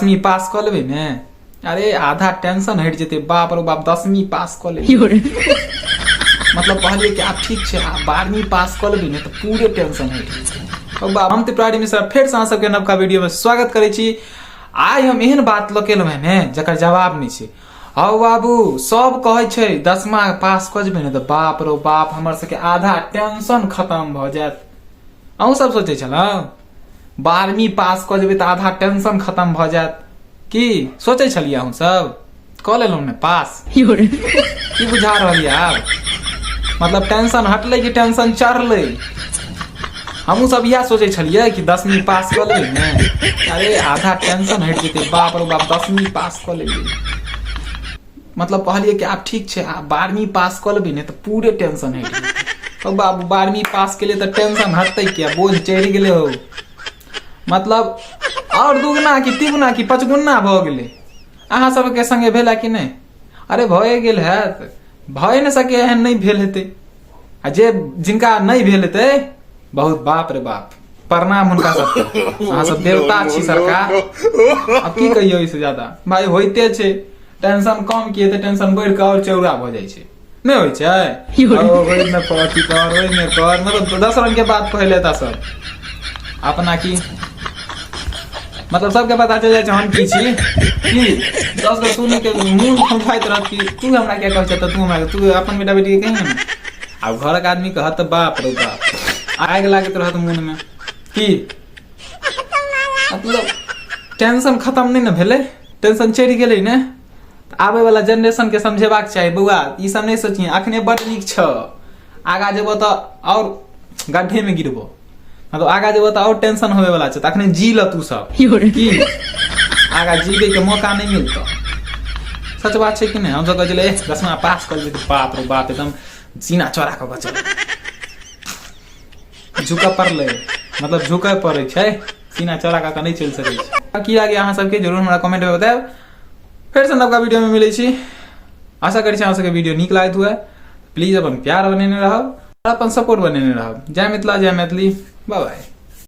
10वीं पास कर लेबे ने, अरे आधा टेंशन हट जेते। बाप रे बाप 10वीं पास कर लेबे मतलब कहलिए कि आप ठीक है 12वीं पास कर लेबे ने तो पूरे टेंशन हट जेते। हम त्रिपुरारी मिश्रा फेर से अहाँ सबके नवका वीडियो में स्वागत करे छी। आइ हम एहन बात लऽ के एलहुँ ने जकर जवाब नहीं छै। हौ बाबू सब कहे छै 10मा पास कर जेबे ने तो बाप रो बाप हमर सबके आधा टेंशन खत्म भ जायत। अहूँ सब सोचे छलहुँ 12वीं पास कर जेबे तो आधा टेंशन खत्म भ जायत की सोचे छलिए अहूँ सब? कऽ लेलहुँ ने पास की बुझा रहलिए आब? मतलब टेंशन हटले कि टेंशन चढ़ले? हमू सब यह सोचे छलिए कि 10वीं पास कर लेबे ने, अरे आधा टेंशन हट जेते। बाप रे बाप 10वीं पास कर लेबे मतलब कहलिए कि आप ठीक है 12वीं पास कर लेबे ने तो पूरे टेंशन हट जेते। तो बाबू 12वीं पास के लिए तो टेंशन हटते क्या, बोझ चढ़ गेले हो। मतलब और दुगुना कि तिगुना कि पचगुना भ गेले। अहाँ सबके संगे भेला कि नहीं? अरे भए गेल हैत, भए न सके एहन नहीं भेल हेते। आ जे जिनका नहीं भेल हेते बहुत बाप रे बाप प्रणाम हुनका सबके। अहाँ सब देवता छी सरकार। अब की कहियो इससे ज्यादा भाई होइते छे। टेंशन कम किए तो टेंशन बढ़ के और चौड़ा भ जाय छे, नहीं होय छै? ओइ में पार्टी कर, ओइ में कर, मतलब 10 रंग के बात कह लेता सब अपना की। मतलब सबके पता चल जाय छै हम की छी की 10 गो सुने के मुंह खुंफाइत रहत कि तू हमरा क्या कहै छ, तू हमरा तू अपन बेटा बेटी के कहीं ना। अब घर के आदमी कहत बाप रे बाप आग लागत रहत मन में की। मतलब टेंशन खत्म नहीं न भेले, टेंशन चढ़ गेले ने। आबे वाला जनरेशन के समझेबाक चाहिए बउआ ई सब नहीं सोचिए अखने बड़ नीक छ, आगा जेबो तो और गड्ढे में गिरबो। मतलब आगा जेबो तो और टेंशन होवे वाला छै, अखने जी ल तू सब की आगा जीवे के मौका नहीं मिलता। सच बात छै कि नहीं? हम सब कहै छलै 10मा पास कर लेबे बाप रे बाप एकदम सीना चौड़ा के बचल झुका पड़ले। मतलब झुके पड़े छै, सीना चौड़ा का नहीं चल सकै छै। की लागे अहाँ सबके जरूर हमरा कमेंट में बताएब। फिर से नवका वीडियो में मिले छी। आशा करी अहाँ सबके वीडियो नीक लागत हुए। प्लीज अपन प्यार बनेने रहब और अपन सपोर्ट बनेने रहब। जय मिथिला जय मैथिली, बाय बाय।